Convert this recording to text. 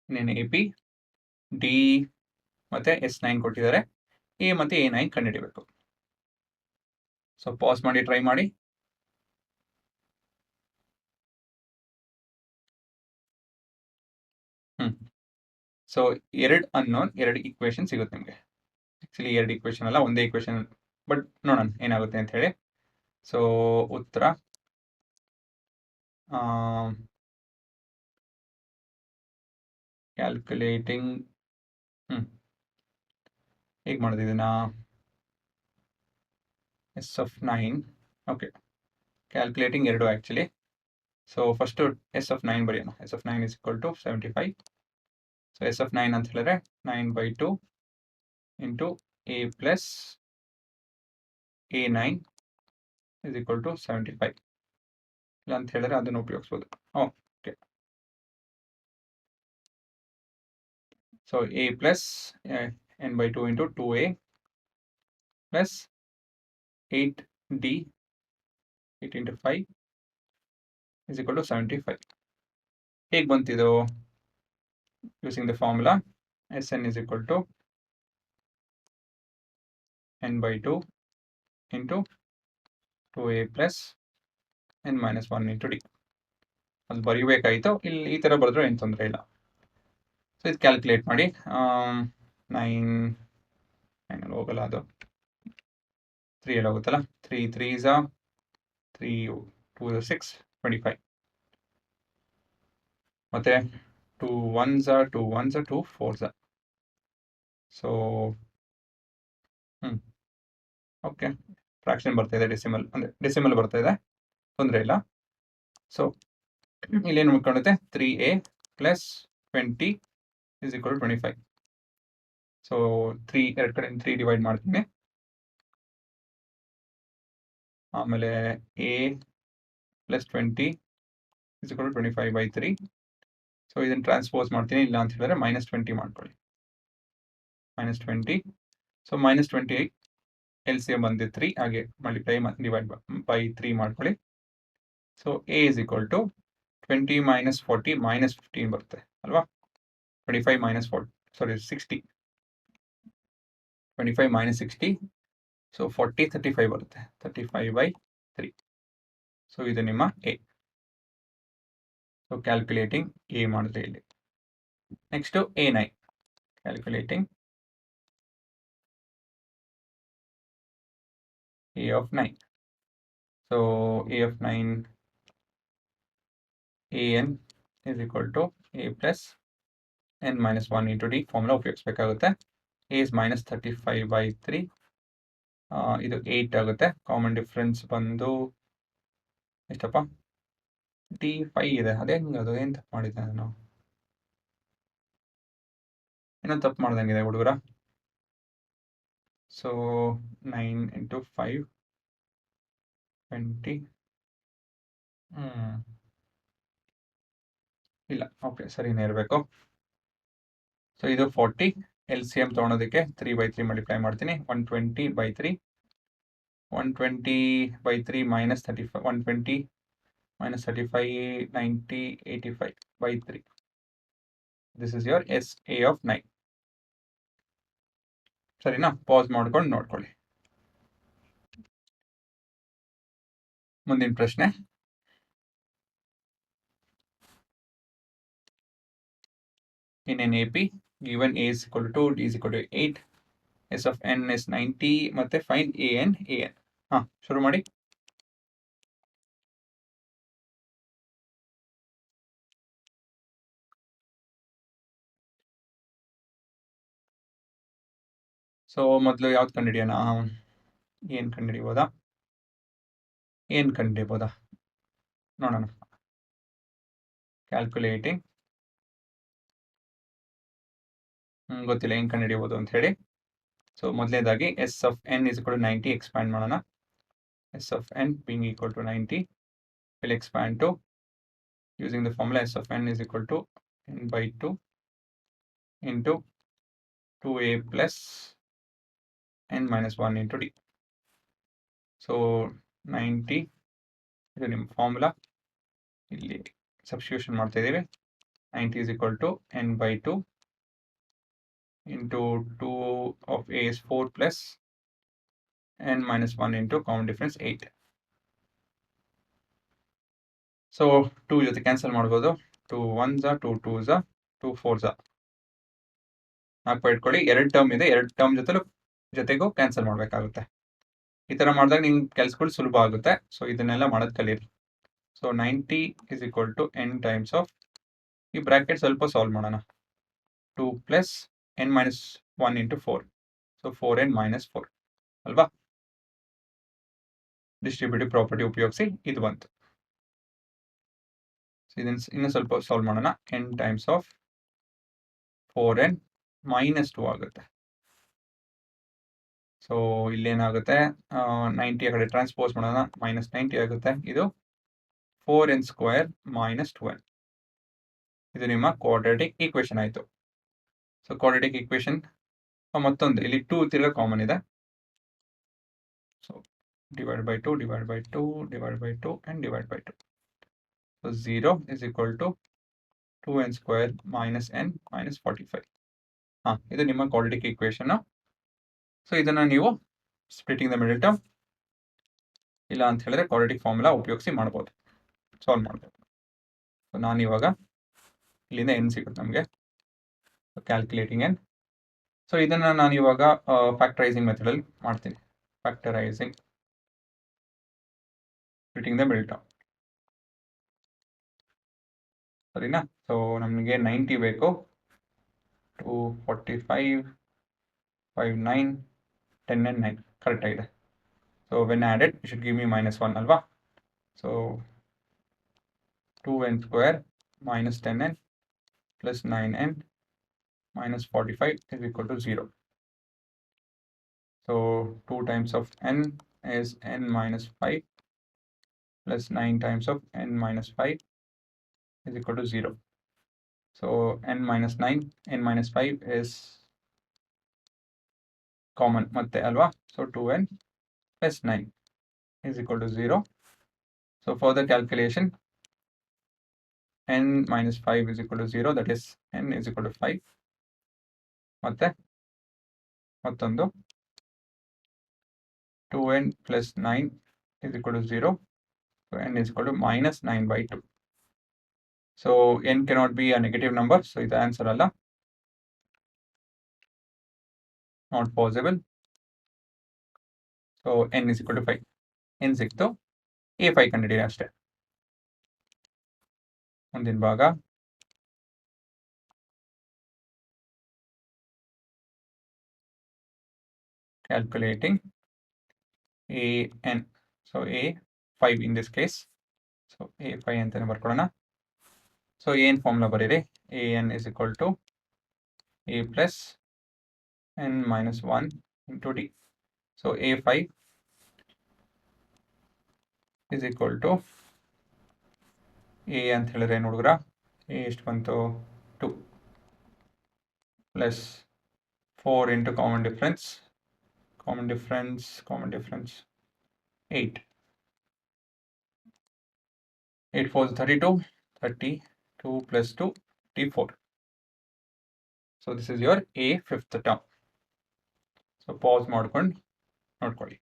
ಇನ್ನೇನು A P D ಮತ್ತು S9 ಕೊಟ್ಟಿದ್ದಾರೆ. ಎ ಮತ್ತು A9 ಕಂಡುಹಿಡಿಬೇಕು. ಸೊ ಪಾಸ್ ಮಾಡಿ ಟ್ರೈ ಮಾಡಿ. ಸೊ 2 ಅನ್ನೋನ್ 2 ಈಕ್ವೇಷನ್ ಸಿಗುತ್ತೆ ನಿಮಗೆ. ಆ್ಯಕ್ಚುಲಿ 2 ಈಕ್ವೇಷನ್ ಅಲ್ಲ, ಒಂದೇ ಈಕ್ವೇಷನ್, ಬಟ್ ನೋಡೋಣ ಏನಾಗುತ್ತೆ ಅಂತ ಹೇಳಿ. ಸೊ ಉತ್ತರ ಕ್ಯಾಲ್ಕುಲೇಟಿಂಗ್ ಹೇಗೆ ಮಾಡೋದು ಇದನ್ನು? S9 okay, calculating 2 actually. So first S9 ಬರೆಯೋಣ. S9 is equal to 75. So S9 ಅಂತ ಹೇಳಿದ್ರೆ 9/2 into A plus A9 is equal to 75. ಇಲ್ಲ ಅಂತ ಹೇಳಿದ್ರೆ ಅದನ್ನು ಉಪಯೋಗಿಸ್ಬೋದು. Okay, so A plus n/2 into 2A plus 8D 8 into 5 is equal to 75. ಹೇಗೆ ಬಂತಿದು? using the formula Sn is equal to n/2 into 2A plus n minus 1 into D. ಅದು ಬರೀಬೇಕಾಯಿತು. ಇಲ್ಲಿ ಈ ಥರ ಬರೆದ್ರೂ ಏನು ತೊಂದರೆ ಇಲ್ಲ. ಸೊ ಇದು ಕ್ಯಾಲ್ಕುಲೇಟ್ ಮಾಡಿ. 9 ಹೋಗಲ್ಲ, ಅದು 3 ಎಲ್ಲ ಹೋಗುತ್ತಲ್ಲ. 3 3s 3 2 6 25. ಮತ್ತೆ 2 1s 2 1s 2 4s. So okay, fraction ಬರ್ತಾ ಇದೆ, ಡೆಸಿಮಲ್ ಅಂದರೆ ಡೆಸಿಮಲ್ ಬರ್ತಾ ಇದೆ, ತೊಂದರೆ ಇಲ್ಲ. ಸೊ ಇಲ್ಲೇನು ಉಳ್ಕೊಂಡುತ್ತೆ? 3A plus 20 is equal to 25. So 3 ಎರಡು ಕಡೆ 3 ಡಿವೈಡ್ ಮಾಡ್ತೀನಿ. ಆಮೇಲೆ A plus 20 is equal to 25/3. So ಇದನ್ನು ಟ್ರಾನ್ಸ್ಪೋಸ್ ಮಾಡ್ತೀನಿ. ಇಲ್ಲ ಅಂತ ಹೇಳಿದ್ರೆ -20 ಮಾಡ್ಕೊಳ್ಳಿ. -20. ಸೊ -20 LCM ಬಂದು 3, ಹಾಗೆ ಮಲ್ಟಿಪ್ಲೈ ಡಿವೈಡ್ ಬೈ 3 ಮಾಡ್ಕೊಳ್ಳಿ. So A is equal to 20 - 40 -15 ಬರುತ್ತೆ ಅಲ್ವಾ? 25 - 40 ಸಾರಿ 60. 25 - 60. ಸೊ 40 35 ಬರುತ್ತೆ. 35/3. ಸೊ ಇದು ನಿಮ್ಮ A. ಸೊ ಕ್ಯಾಲ್ಕುಲೇಟಿಂಗ್ A ಮಾಡಿದ್ರೆ ಇಲ್ಲಿ. Next A9 calculating A of 9. So A of 9 AN is equal to A plus n minus 1 into D formula ಉಪಯೋಗಿಸ್ಬೇಕಾಗುತ್ತೆ. A is -35/3. ಇದು 8 ಆಗುತ್ತೆ. ಕಾಮನ್ ಡಿಫ್ರೆನ್ಸ್ ಬಂದು ಎಷ್ಟಪ್ಪ? D5 ಇದೆ. ಅದೇ ಹೆಂಗೆ? ಅದು ಏನು ತಪ್ಪು ಮಾಡಿದ್ದೆ ನಾನು? ಏನೋ ತಪ್ಪು ಮಾಡ್ದಂಗಿದೆ ಹುಡುಗರ. So 9 into 5 20. ಇಲ್ಲ, ಓಕೆ, ಸರಿನೇ ಇರಬೇಕು. ಸೊ ಇದು 40. LCM ತೊಗೊಳೋದಕ್ಕೆ 3/3 ಮಲ್ಟಿಪ್ಲೈ ಮಾಡ್ತೀನಿ. 120/3. 120/3 - 35 120 - 35 90 85/3. This is your SA of 9. ಸರಿನಾ? ಪಾಸ್ ಮಾಡ್ಕೊಂಡು ನೋಡ್ಕೊಳ್ಳಿ. ಮುಂದಿನ ಪ್ರಶ್ನೆ. in an AP given A is equal to 2, D is equal to 8, S of n is 90 ಮತ್ತೆ find AN. ಶುರು ಮಾಡಿ. ಸೊ ಮೊದಲು ಯಾವ್ದು ಕಂಡುಹಿಡಿಯೋಣ? ಏನು ಕಂಡುಹಿಡಿಬೋದಾ? ನೋಡೋಣ. ಕ್ಯಾಲ್ಕುಲೇಟಿಂಗ್ ಗೊತ್ತಿಲ್ಲ ಏನು ಕಂಡುಹಿಡಿಬೋದು ಅಂತ ಹೇಳಿ. ಸೊ ಮೊದಲನೇದಾಗಿ S of n is equal to 90 expand ಮಾಡೋಣ. S of n being equal to 90 will expand to, using the formula S of n is equal to n/2 into 2A plus n minus 1 into D. So 90 ಇದು ನಿಮ್ಮ formula. ಇಲ್ಲಿ substitution ಮಾಡ್ತಾ ಇದ್ದೀವಿ. 90 is equal to n by 2 into 2 of a is 4 plus n minus 1 into common difference 8. So 2 ಜೊತೆ cancel ಮಾಡ್ಬೋದು. 2 1s 2 2s 2 4s. 4 ಇಟ್ಕೊಳ್ಳಿ. 2 term ಇದೆ, 2 term ಜೊತೆಗೂ ಕ್ಯಾನ್ಸಲ್ ಮಾಡಬೇಕಾಗುತ್ತೆ. ಈ ಥರ ಮಾಡಿದಾಗ ನಿಮ್ಗೆ ಕೆಲಸಗಳು ಸುಲಭ ಆಗುತ್ತೆ. ಸೊ ಇದನ್ನೆಲ್ಲ ಮಾಡೋದು ಕಲೀರಿ. So 90 is equal to n times of, ಈ ಬ್ರಾಕೆಟ್ ಸ್ವಲ್ಪ ಸಾಲ್ವ್ ಮಾಡೋಣ. 2 plus n minus 1 into 4. So 4n minus 4 ಅಲ್ವಾ? ಡಿಸ್ಟ್ರಿಬ್ಯೂಟಿವ್ ಪ್ರಾಪರ್ಟಿ ಉಪಯೋಗಿಸಿ ಇದು ಬಂತು. ಇದನ್ನು ಇನ್ನೂ ಸ್ವಲ್ಪ ಸಾಲ್ವ್ ಮಾಡೋಣ. n times of 4n minus 2 ಆಗುತ್ತೆ. ಸೊ ಇಲ್ಲೇನಾಗುತ್ತೆ, 90 ಆ ಕಡೆ ಟ್ರಾನ್ಸ್ಪೋಸ್ ಮಾಡೋಣ, ಮೈನಸ್ 90 ಆಗುತ್ತೆ. ಇದು 4n ಸ್ಕ್ವೇರ್ ಮೈನಸ್ 2n. ಇದು ನಿಮ್ಮ ಕ್ವಾಡ್ರಾಟಿಕ್ ಈಕ್ವೇಶನ್ ಆಯಿತು. ಸೊ ಕ್ವಾಡ್ರಾಟಿಕ್ ಈಕ್ವೇಶನ್ ಮತ್ತೊಂದು, ಇಲ್ಲಿ 2 ತಿರ್ಗಾ ಕಾಮನ್ ಇದೆ. So divide by 2 divide by 2 divide by 2 and divide by 2. So 0 is equal to 2n square minus n minus 45. ಇದು ನಿಮ್ಮ ಕ್ವಾಡ್ರಾಟಿಕ್ ಈಕ್ವೇಶನ್. ಸೊ ಇದನ್ನು ನೀವು ಸ್ಪ್ಲಿಟಿಂಗ್ ದ ಮಿಡಲ್ ಟರ್ಮ್ ಇಲ್ಲ ಅಂತ ಹೇಳಿದ್ರೆ ಕ್ವಾಡ್ರಾಟಿಕ್ ಫಾರ್ಮುಲಾ ಉಪಯೋಗಿಸಿ ಮಾಡ್ಬೋದು, ಸಾಲ್ವ್ ಮಾಡ್ಬೋದು. ಸೊ ನಾನು ಇವಾಗ ಇಲ್ಲಿಂದ n ಸಿಗುತ್ತೆ ನಮಗೆ, ಕ್ಯಾಲ್ಕುಲೇಟಿಂಗ್ n. ಸೊ ಇದನ್ನು ನಾನು ಇವಾಗ ಫ್ಯಾಕ್ಟರೈಸಿಂಗ್ ಮೆಥಡಲ್ಲಿ ಮಾಡ್ತೀನಿ. ಫ್ಯಾಕ್ಟರೈಸಿಂಗ್ ಸ್ಪ್ಲಿಟಿಂಗ್ ದ ಮಿಡಲ್ ಟರ್ಮ್, ಸರಿನಾ? ಸೊ ನಮಗೆ 90 ಬೇಕು, 245 59 10 and 9 ಕರೆಕ್ಟ್ ಆಗಿದೆ. So when added it should give me -1 ಅಲ್ವಾ? So 2n square minus 10n plus 9n minus 45 is equal to 0. So 2 times of n is n minus 5 plus 9 times of n minus 5 is equal to 0. So n minus 9, n minus 5 is common matte alva. So 2n plus 9 is equal to 0. So for the calculation, n minus 5 is equal to 0, that is n is equal to 5. ಮತ್ತೆ ಮತ್ತೊಂದು 2n plus 9 is equal to 0. So n is equal to minus 9 by 2. So n cannot be a negative number. So the answer alla, not possible. So n is equal to 5. n ಸಿಕ್ತು, a5 ಕಂಡಿದ್ದೀರಿ ಅಷ್ಟೇ. ಮುಂದಿನ ಭಾಗ calculating an. So a5 in this case. So a5 ಅಂತಾನೆ ಬರ್ಕೊಳ್ಳೋಣ. So ಏನ್ formula ಬರೀರಿ, an is equal to a plus n minus 1 into d. So a5 is equal to a ಅಂತ ಹೇಳಿದ್ರೆ ಏನು ಹುಡುಗ್ರ, a ಎಷ್ಟು ಬಂತು 2 plus 4 into common difference 8. 8 4 is 32, 32 plus 2 54. So this is your a fifth term. So pause ಮಾಡ್ಕೊಂಡು ನೋಡ್ಕೊಳ್ಳಿ.